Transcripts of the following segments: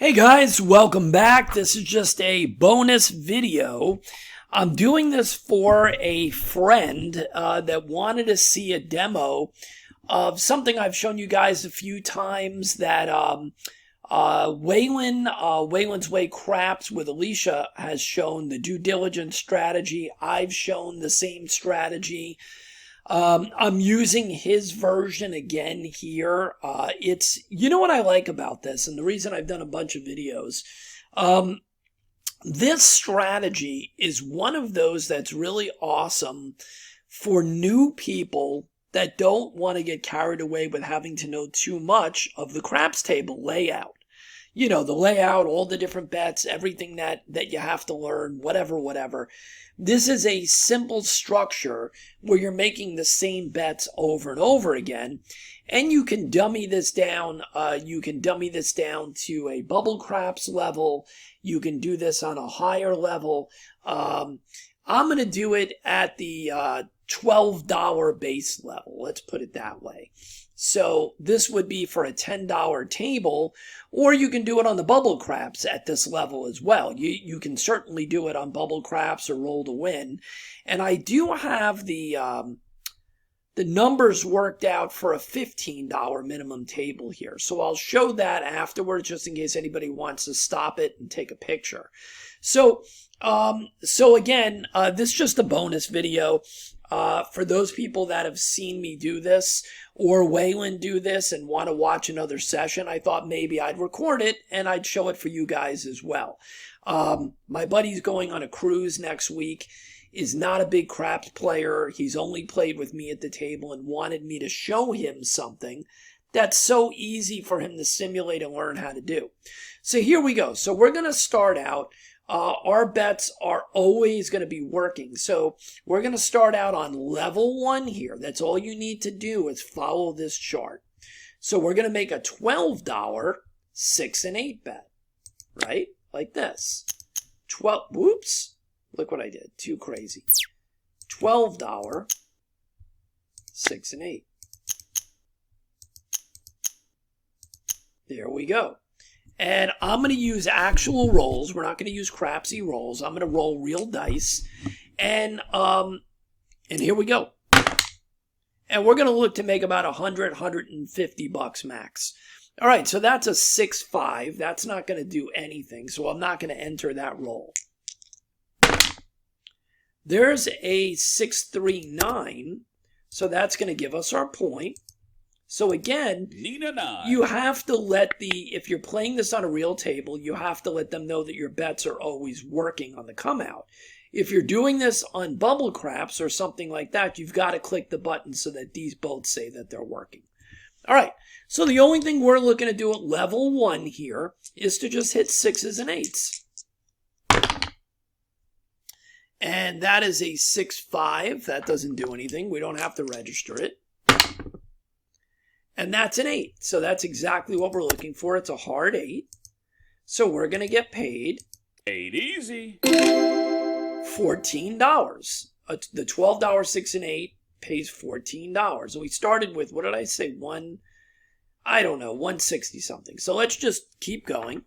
Hey guys, welcome back. This is just a bonus video. I'm doing this for a friend that wanted to see a demo of something I've shown you guys a few times that Wayland's Way Craps with Alicia has shown the due diligence strategy. I've shown the same strategy. I'm using his version again here. You know what I like about this, and the reason I've done a bunch of videos, this strategy is one of those that's really awesome for new people that don't want to get carried away with having to know too much of the craps table layout. You know, the layout, all the different bets, everything that you have to learn, whatever. This is a simple structure where you're making the same bets over and over again. And you can dummy this down. You can dummy this down to a bubble craps level. You can do this on a higher level. I'm going to do it at the $12 base level. Let's put it that way. So this would be for a $10 table, or you can do it on the bubble craps at this level as well. You can certainly do it on bubble craps or roll to win. And I do have the numbers worked out for a $15 minimum table here. So I'll show that afterwards just in case anybody wants to stop it and take a picture. So again, this is just a bonus video. For those people that have seen me do this or Wayland do this and want to watch another session, I thought maybe I'd record it and I'd show it for you guys as well. My buddy's going on a cruise next week, is not a big craps player. He's only played with me at the table and wanted me to show him something that's so easy for him to simulate and learn how to do. So here we go. So we're going to start out. Our bets are always going to be working. So we're going to start out on level 1 here. That's all you need to do is follow this chart. So we're going to make a $12 6 and 8 bet, right? Like this. Whoops. Look what I did. Too crazy. $12 6 and 8. There we go. And I'm going to use actual rolls. We're not going to use crapsy rolls. I'm going to roll real dice. And here we go. And we're going to look to make about $150 max. All right, so that's a 6-5. That's not going to do anything, so I'm not going to enter that roll. There's a 6-3-9, so that's going to give us our point. So again, you have to if you're playing this on a real table, you have to let them know that your bets are always working on the come out. If you're doing this on bubble craps or something like that, you've got to click the button so that these both say that they're working. All right, so the only thing we're looking to do at level 1 here is to just hit 6s and 8s. And that is a 6-5. That doesn't do anything. We don't have to register it. And that's an 8. So that's exactly what we're looking for. It's a hard 8. So we're going to get paid 8 easy. $14. The $12 6 and 8 pays $14. And we started with, what did I say? 160 something. So let's just keep going.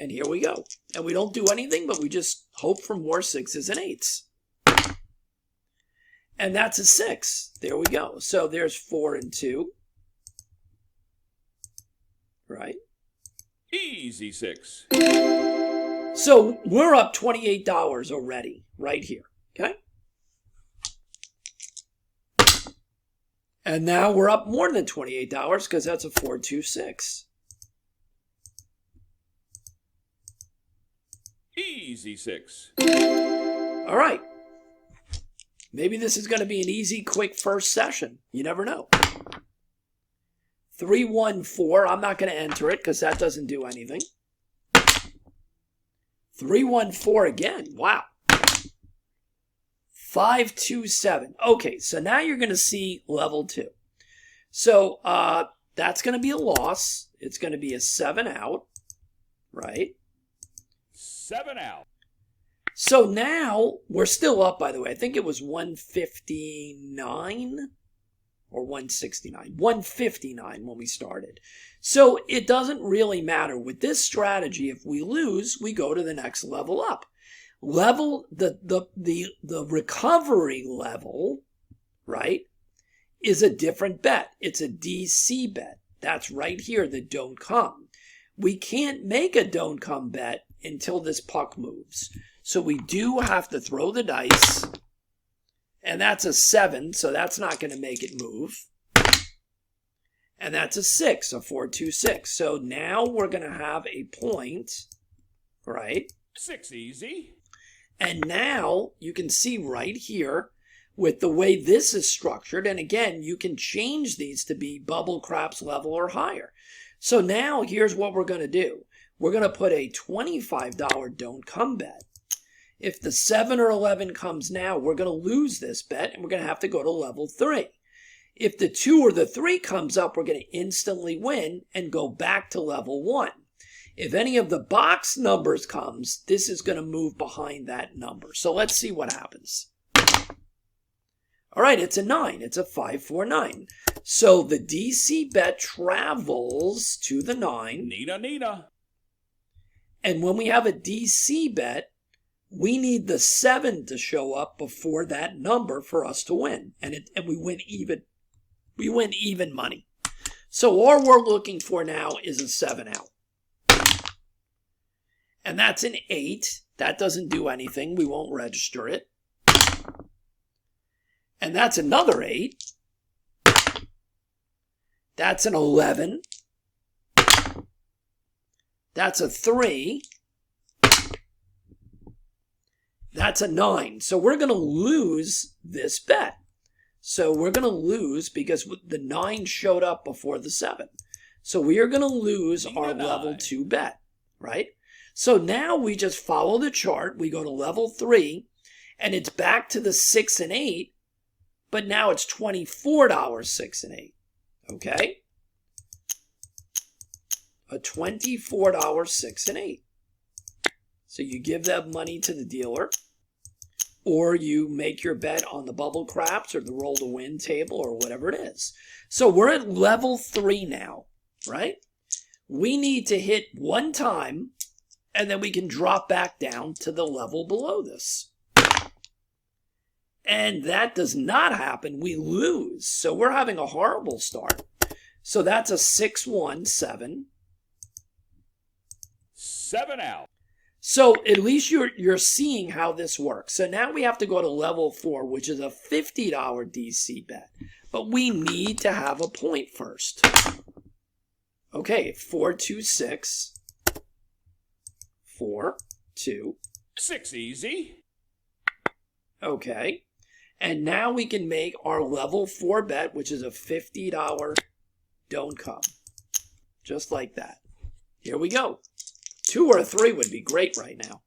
And here we go. And we don't do anything, but we just hope for more 6s and 8s. And that's a 6. There we go. So there's 4 and 2. Right? Easy 6. So we're up $28 already, right here. Okay? And now we're up more than $28 because that's a 4-2-6. Easy 6. All right. Maybe this is going to be an easy, quick first session. You never know. 3-1-4. I'm not going to enter it because that doesn't do anything. 3-1-4 again. Wow. 5-2-7. Okay, so now you're going to see level 2. So that's going to be a loss. It's going to be a 7 out, right? 7 out. So now we're still up, by the way. I think it was 159. or 169, 159 when we started. So it doesn't really matter. With this strategy, if we lose, we go to the next level up. The recovery level, right, is a different bet. It's a DC bet. That's right here, the don't come. We can't make a don't come bet until this puck moves. So we do have to throw the dice. And that's a 7, so that's not going to make it move. And that's a 6, a 4-2-6. So now we're going to have a point, right? 6 easy. And now you can see right here with the way this is structured. And again, you can change these to be bubble, craps, level, or higher. So now here's what we're going to do. We're going to put a $25 don't come bet. If the 7 or 11 comes now, we're going to lose this bet and we're going to have to go to level 3. If the 2 or the 3 comes up, we're going to instantly win and go back to level 1. If any of the box numbers comes, this is going to move behind that number. So let's see what happens. All right, it's a 9. It's a 5-4-9. So the DC bet travels to the 9. Nina. And when we have a DC bet, we need the 7 to show up before that number for us to win. And we win even. We win even money. So all we're looking for now is a 7 out. And that's an 8. That doesn't do anything. We won't register it. And that's another 8. That's an 11. That's a 3. That's a 9. So we're going to lose this bet. So we're going to lose because the 9 showed up before the 7. So we are going to lose our level 2 bet, right? So now we just follow the chart. We go to level 3, and it's back to the 6 and 8, but now it's $24, 6 and 8, okay? A $24, 6 and 8. So you give that money to the dealer, or you make your bet on the bubble craps or the roll to win table or whatever it is. So we're at level 3 now, right? We need to hit one time, and then we can drop back down to the level below this. And that does not happen. We lose. So we're having a horrible start. So that's a 6-1-7. 7 out. So at least you're seeing how this works. So now we have to go to level 4, which is a $50 DC bet. But we need to have a point first. Okay, 4-2-6. 4, 2. 6 easy. Okay. And now we can make our level 4 bet, which is a $50 don't come. Just like that. Here we go. 2 or 3 would be great right now.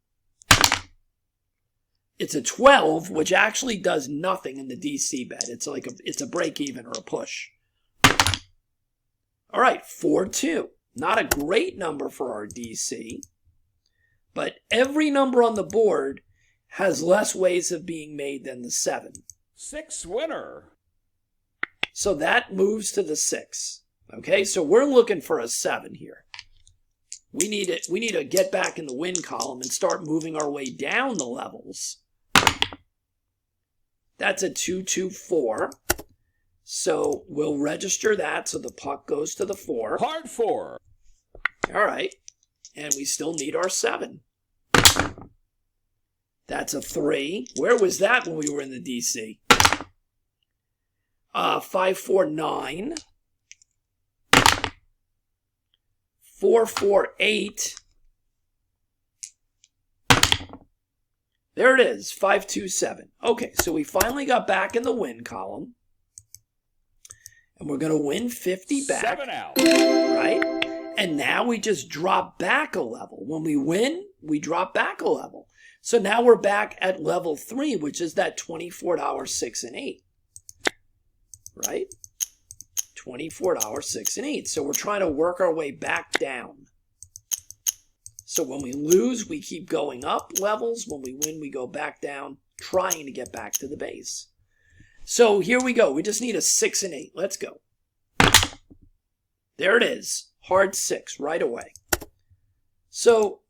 It's a 12, which actually does nothing in the DC bet. It's a break even or a push. All right, 4-2. Not a great number for our DC, but every number on the board has less ways of being made than the 7. 6 winner. So that moves to the 6. Okay, so we're looking for a 7 here. We need to get back in the win column and start moving our way down the levels. That's a 2-2-4. So we'll register that so the puck goes to the 4. Hard 4. All right. And we still need our 7. That's a 3. Where was that when we were in the DC? 5-4-9. 4-4-8. There it is, 5-2-7. Okay, so we finally got back in the win column. And we're going to win 50 back. 7 out. Right? And now we just drop back a level. When we win, we drop back a level. So now we're back at level 3, which is that $24, 6 and 8. Right? $24, 6 and 8. So we're trying to work our way back down. So when we lose, we keep going up levels. When we win, we go back down, trying to get back to the base. So here we go. We just need a 6 and 8. Let's go. There it is. Hard 6 right away. So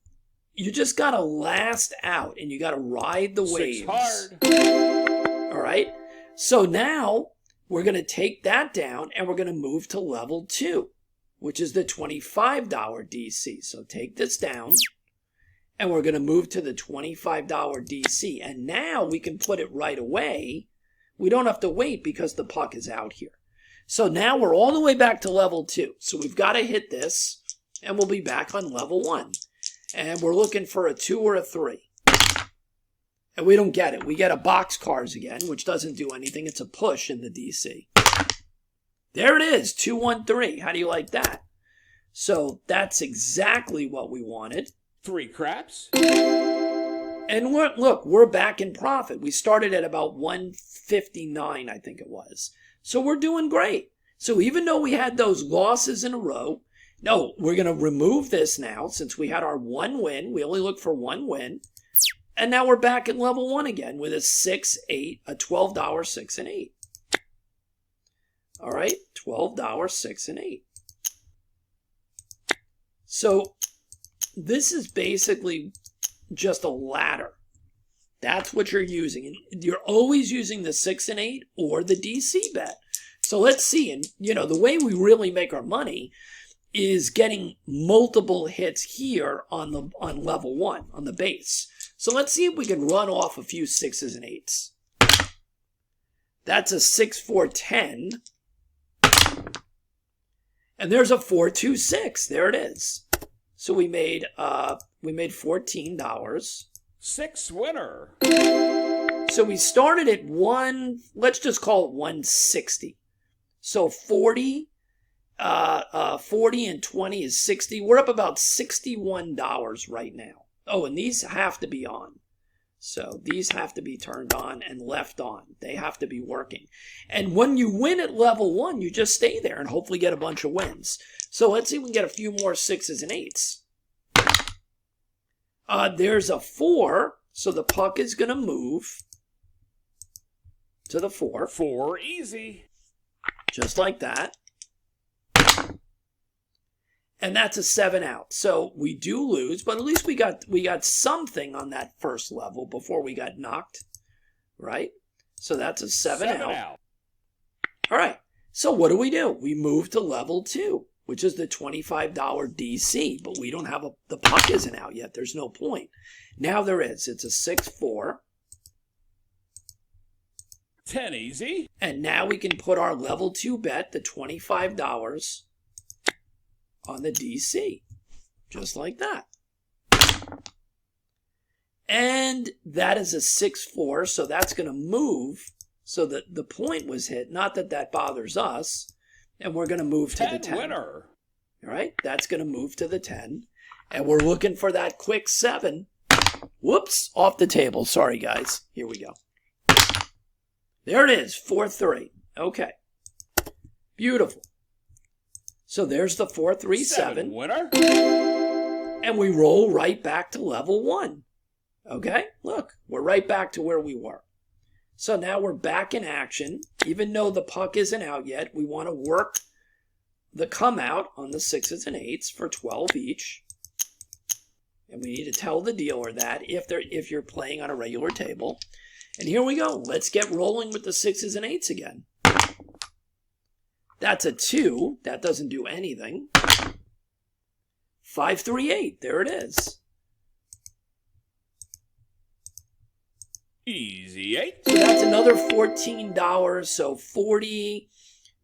you just got to last out and you got to ride the waves. 6 hard. All right. So now we're going to take that down and we're going to move to level 2, which is the $25 DC. So take this down and we're going to move to the $25 DC. And now we can put it right away. We don't have to wait because the puck is out here. So now we're all the way back to level 2. So we've got to hit this and we'll be back on level 1. And we're looking for a 2 or a 3. And we don't get it. We get a boxcars again, which doesn't do anything. It's a push in the DC. There it is, 2-1-3. How do you like that? So that's exactly what we wanted. 3 craps. And look, we're back in profit. We started at about 159, I think it was. So we're doing great. So even though we had those losses in a row, no, we're going to remove this now since we had our 1 win. We only look for 1 win. And now we're back at level 1 again with a 6, 8, a $12, 6, and 8. All right, $12, 6, and 8. So this is basically just a ladder. That's what you're using. And you're always using the 6 and 8 or the DC bet. So let's see. And, you know, the way we really make our money is getting multiple hits here on level 1, on the base. So let's see if we can run off a few 6s and 8s. That's a 6, 4, 10. And there's a 4, 2, 6. There it is. So we made $14. 6 winner. So we started at let's just call it 160. So 40 and 20 is 60. We're up about $61 right now. Oh, and these have to be on. So these have to be turned on and left on. They have to be working. And when you win at level 1, you just stay there and hopefully get a bunch of wins. So let's see if we can get a few more 6s and 8s. There's a 4, so the puck is going to move to the 4. 4 easy. Just like that. And that's a 7 out. So we do lose, but at least we got something on that first level before we got knocked, right? So that's a 7 out. All right. So what do? We move to level 2, which is the $25 DC, but we don't have the puck isn't out yet. There's no point. Now there is. It's a 6-4. 10 easy. And now we can put our level 2 bet, the $25, on the DC, just like that. And that is a 6-4, so that's going to move so that the point was hit. Not that that bothers us. And we're going to move to the 10. Winner. All right, that's going to move to the 10. And we're looking for that quick 7. Whoops, off the table. Sorry, guys. Here we go. There it is, 4-3. Okay, beautiful. So there's the 4-3-7. Winner. And we roll right back to level 1. Okay, look, we're right back to where we were. So now we're back in action. Even though the puck isn't out yet, we want to work the come out on the 6s and 8s for 12 each. And we need to tell the dealer that if you're playing on a regular table. And here we go. Let's get rolling with the 6s and 8s again. That's a 2. That doesn't do anything. 5-3-8. There it is. Easy 8. So that's another $14. So 40.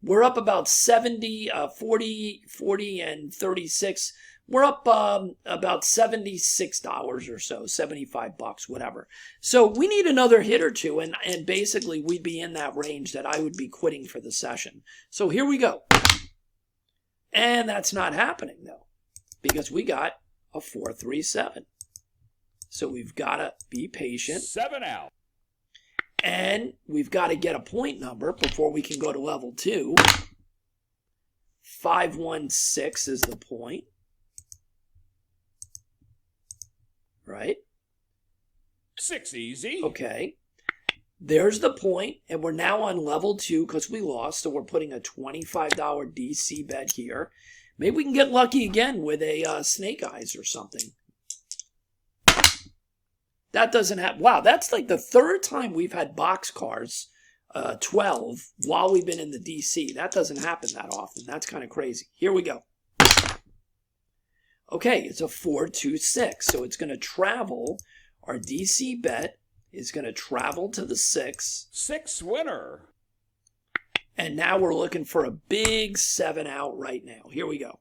We're up about 70, 40 and 36. We're up about $76 or so, $75, whatever. So we need another hit or two, and basically we'd be in that range that I would be quitting for the session. So here we go. And that's not happening, though, because we got a 4-3-7. So we've got to be patient. 7 out. And we've got to get a point number before we can go to level 2. 5-1-6 is the point. Right? 6 easy. Okay. There's the point, and we're now on level 2 because we lost, so we're putting a $25 DC bet here. Maybe we can get lucky again with a Snake Eyes or something. That doesn't happen. Wow, that's like the 3rd time we've had boxcars, 12, while we've been in the DC. That doesn't happen that often. That's kind of crazy. Here we go. Okay, it's a 4-2-6, so it's going to travel. Our DC bet is going to travel to the 6. 6 winner. And now we're looking for a big 7 out right now. Here we go.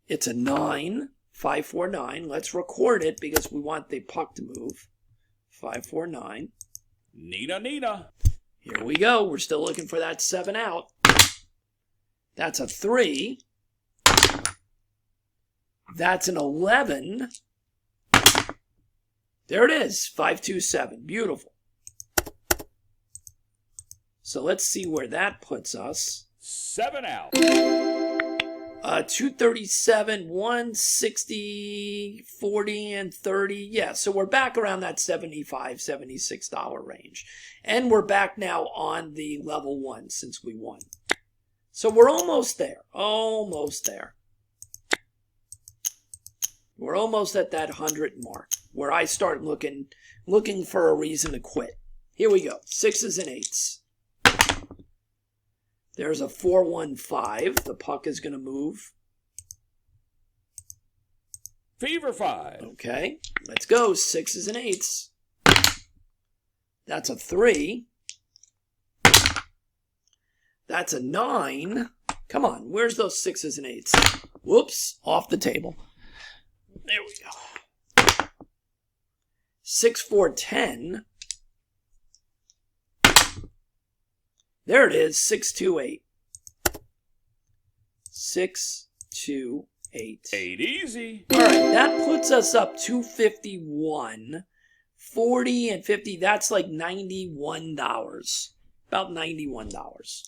It's a 9, 5-4-9. Let's record it because we want the puck to move. 5-4-9. Nina. Here we go. We're still looking for that 7 out. That's a 3. That's an 11. There it is. 5-2-7. Beautiful. So let's see where that puts us. 7 out. 237, 160, 40, and 30. Yeah, so we're back around that $75, $76 range. And we're back now on the level 1 since we won. So we're almost there. Almost there. We're almost at that 100 mark where I start looking for a reason to quit. Here we go. 6s and 8s. There's a 4-1-5. The puck is going to move. Fever 5. Okay, let's go. 6s and 8s. That's a 3. That's a 9. Come on, where's those 6s and 8s? Whoops, off the table. There we go. 6-4-10. There it is, 6-2-8. 6-2-8. 8 easy. All right, that puts us up 251. 40 and 50, that's like $91. About $91.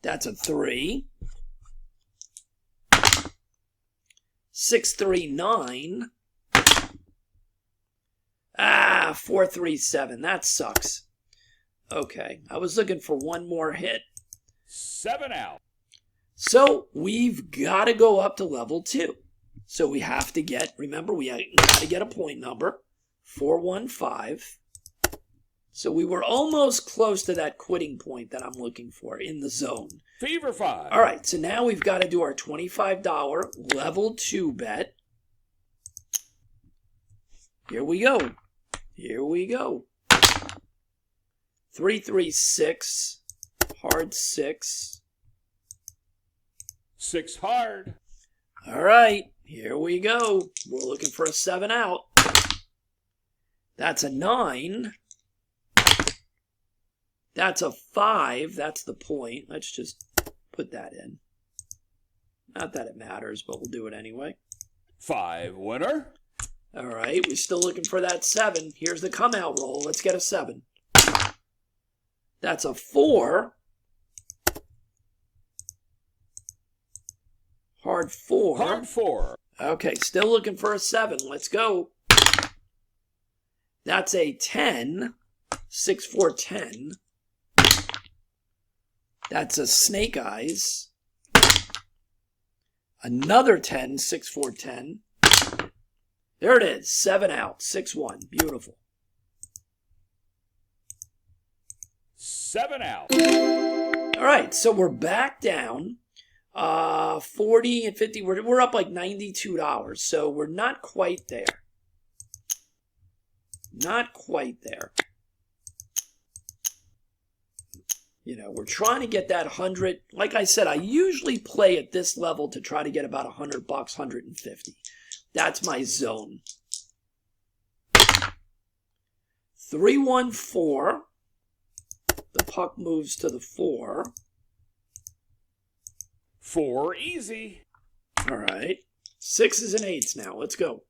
That's a 3. 6-3-9. 4-3-7. That sucks. Okay, I was looking for one more hit. 7 out. So we've got to go up to level 2. So we have to get, remember, we got to get a point number. 4-1-5. So we were almost close to that quitting point that I'm looking for in the zone. Fever 5. All right, so now we've got to do our $25 level 2 bet. Here we go. Here we go. 3-3-6. Hard 6. 6 hard. All right, here we go. We're looking for a 7 out. That's a 9. That's a 5. That's the point. Let's just put that in. Not that it matters, but we'll do it anyway. 5 winner. All right, we're still looking for that 7. Here's the come out roll. Let's get a 7. That's a 4. Hard 4. Hard 4. Okay, still looking for a 7. Let's go. That's a 10. 6-4-10. That's a Snake Eyes. Another 10. 6-4-10. There it is. 7 out. 6-1. Beautiful. 7 out. All right, so we're back down. 40 and 50. We're up like $92. So we're not quite there. Not quite there. You know, we're trying to get that 100. Like I said, I usually play at this level to try to get about $100, 150. That's my zone. 3-1-4. The puck moves to the 4. 4 easy. All right. 6s and 8s now. Let's go.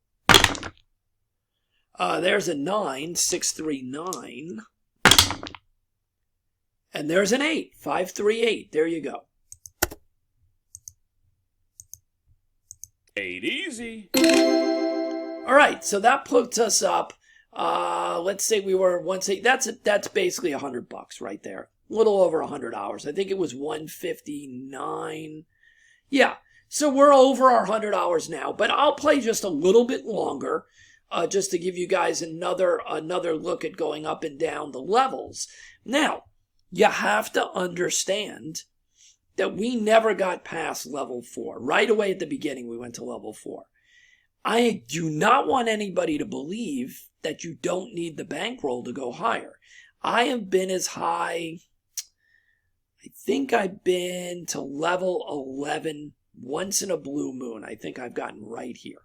There's a 9. 6-3-9. And there's an 8. 5-3-8. There you go. 8 easy. All right. So that puts us up let's say we were that's basically $100 right there. A little over $100. I think it was 159. Yeah. So we're over our $100 now, but I'll play just a little bit longer, just to give you guys another look at going up and down the levels. Now, you have to understand that we never got past level 4. Right away at the beginning, we went to level 4. I do not want anybody to believe that you don't need the bankroll to go higher. I have been as high, I think I've been to level 11 once in a blue moon. I think I've gotten right here.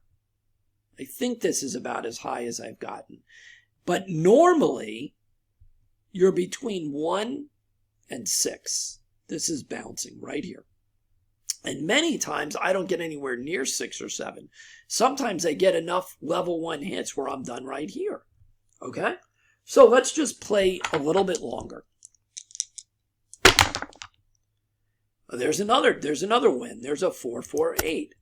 I think this is about as high as I've gotten. But normally, you're between 1 and 6. This is bouncing right here. And many times, I don't get anywhere near 6 or 7. Sometimes I get enough level 1 hits where I'm done right here. Okay? So let's just play a little bit longer. There's another win. There's a 448.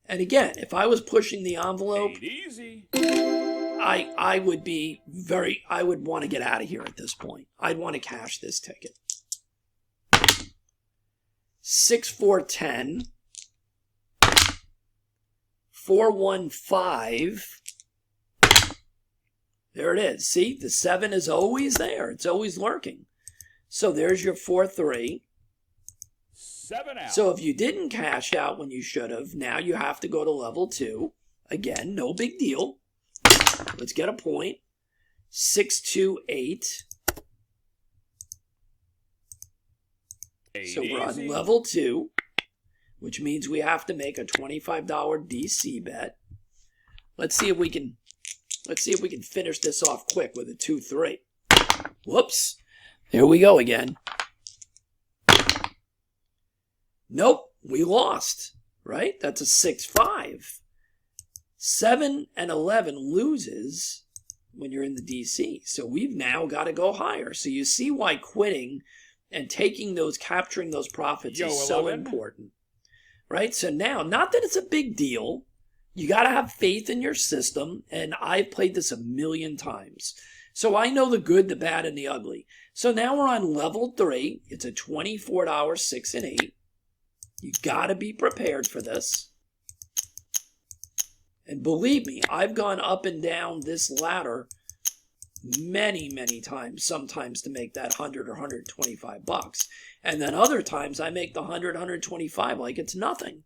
And again, if I was pushing the envelope, easy. I would want to get out of here at this point. I'd want to cash this ticket. 6410, 415. There it is. See, the 7 is always there. It's always lurking. So there's your 4-3. 7 out. So if you didn't cash out when you should have, now you have to go to level 2. Again, no big deal. Let's get a point. 628. So we're on level 2, which means we have to make a $25 DC bet. Let's see if we can finish this off quick with a 2-3. Whoops. Here we go again. Nope, we lost, right? That's a 6-5. 7 and 11 loses when you're in the DC. So we've now got to go higher. So you see why quitting and capturing those profits is so important, right? So now, not that it's a big deal. You got to have faith in your system. And I've played this a million times. So I know the good, the bad, and the ugly. So now we're on level 3. It's a $24 6 and 8. You got to be prepared for this. And believe me, I've gone up and down this ladder many, many times, sometimes to make that 100 or 125 bucks. And then other times I make the 100, 125 like it's nothing.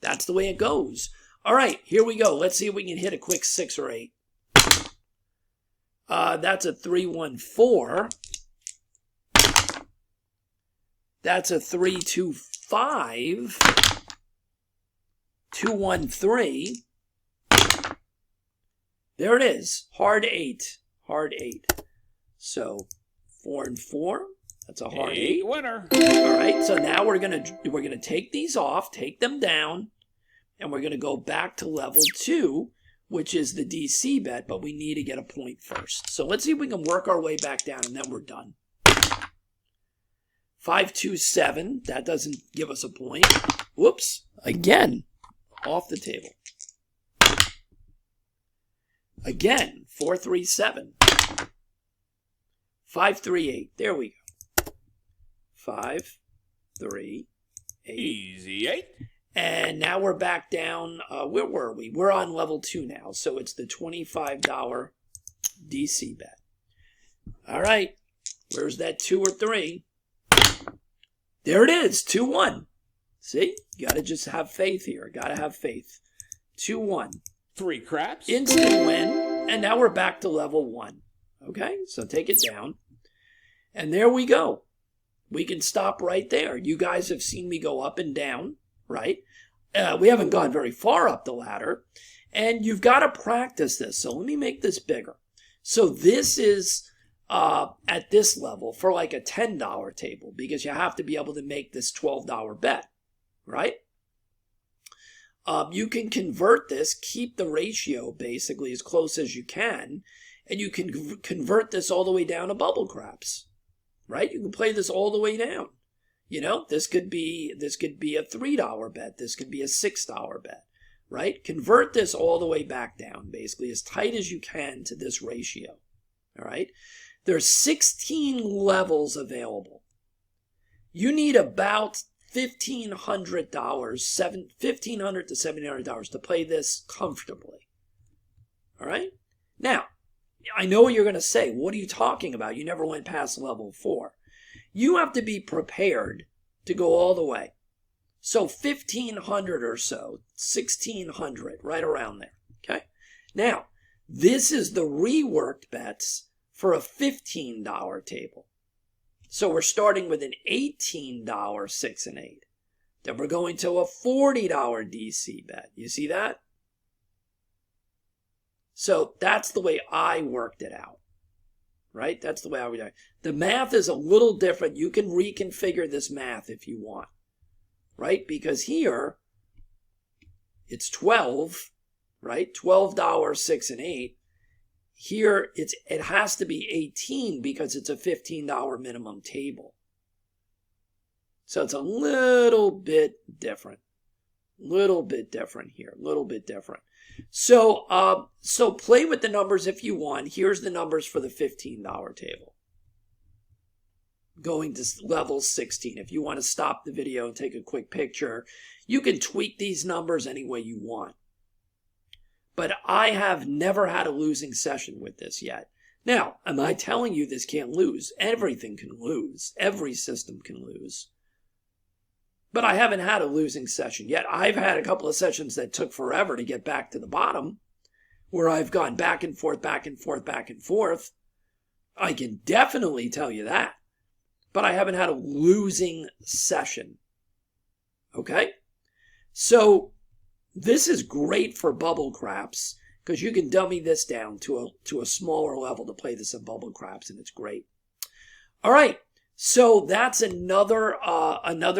That's the way it goes. All right, here we go. Let's see if we can hit a quick 6 or 8. That's a 314. That's a 325. 213. There it is. Hard 8. Hard 8. So 4 and 4. That's a hard 8. Winner. All right. So now we're gonna take these off, take them down, and we're gonna go back to level 2, which is the DC bet, but we need to get a point first. So let's see if we can work our way back down, and then we're done. 527. That doesn't give us a point. Whoops. Again, off the table. Again, 437. 538. There we go. 5, 3, 8. Easy 8. And now we're back down. Where were we? We're on level 2 now. So it's the $25 DC bet. All right. Where's that 2 or 3? There it is. 2-1. See? You got to just have faith here. Got to have faith. 2-1. 3 craps. Instant win. And now we're back to level 1. Okay? So take it down. And there we go. We can stop right there. You guys have seen me go up and down, right? We haven't gone very far up the ladder. And you've got to practice this. So let me make this bigger. So this is at this level for like a $10 table because you have to be able to make this $12 bet, right? You can convert this, keep the ratio basically as close as you can, and you can convert this all the way down to bubble craps, right? You can play this all the way down. You know, this could be a $3 bet. This could be a $6 bet, right? Convert this all the way back down, basically, as tight as you can to this ratio, all right? There's 16 levels available. You need about $1,500, $1,500 to $1,700 to play this comfortably, all right? Now, I know what you're going to say. What are you talking about? You never went past level 4. You have to be prepared to go all the way. So 1,500 or so, 1,600, right around there, okay? Now, this is the reworked bets for a $15 table. So we're starting with an $18 6 and 8. Then we're going to a $40 DC bet. You see that? So that's the way I worked it out, right? That's the way I would do it. The math is a little different. You can reconfigure this math if you want, right? Because here it's 12, right? $12 6 and 8. Here it has to be 18 because it's a $15 minimum table. So it's a little bit different. Little bit different here. Little bit different. So play with the numbers if you want. Here's the numbers for the $15 table. Going to level 16. If you want to stop the video and take a quick picture, you can tweak these numbers any way you want. But I have never had a losing session with this yet. Now, am I telling you this can't lose? Everything can lose. Every system can lose. But I haven't had a losing session yet. I've had a couple of sessions that took forever to get back to the bottom, where I've gone back and forth, back and forth, back and forth. I can definitely tell you that. But I haven't had a losing session. Okay? So this is great for bubble craps because you can dummy this down to a smaller level to play this in bubble craps, and it's great. All right. So that's another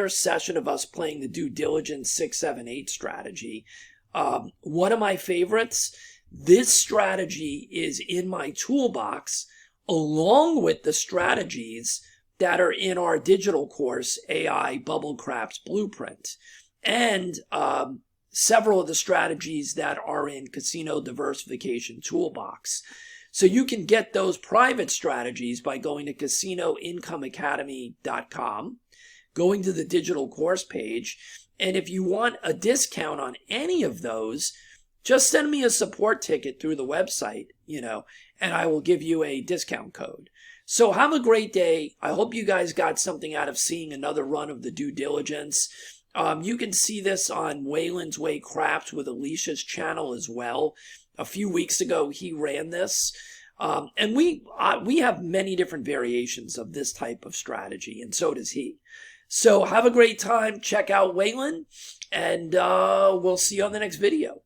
session of us playing the Due Diligence 6, 7, 8 strategy. One of my favorites. This strategy is in my toolbox along with the strategies that are in our digital course, AI Bubble Craps Blueprint, and several of the strategies that are in Casino Diversification Toolbox. So you can get those private strategies by going to casinoincomeacademy.com, going to the digital course page, and if you want a discount on any of those, just send me a support ticket through the website, and I will give you a discount code. So have a great day. I hope you guys got something out of seeing another run of the Due Diligence. You can see this on Waylon's Way Craps with Alicia's channel as well. A few weeks ago, he ran this. And we have many different variations of this type of strategy, and so does he. So have a great time. Check out Waylon, and we'll see you on the next video.